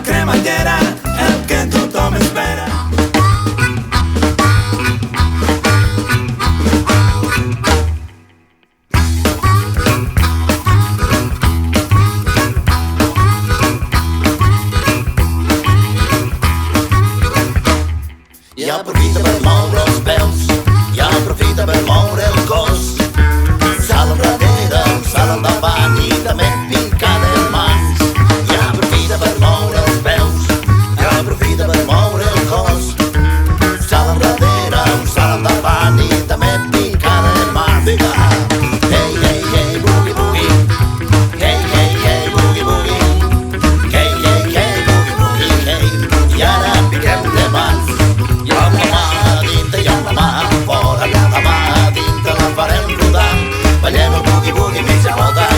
cremallera, el que tothom espera. I aprofita per moure els peus, i aprofita per moure el cos. Salt enrere, salt endavant i també picada en mans. I aprofita per moure els peus, i aprofita per moure el cos. Salt enrere, salt endavant i també picada en mans. Vinga! Hey, hey, hey, boogie, boogie. Hey, hey, hey, boogie, boogie. Hey, hey, hey, boogie, boogie, hey. I ara piquem de mans. I amb la mà dintre i amb la mà fora, la mà dintre la farem rodar. Ballem el boogie-boogie mitja volta.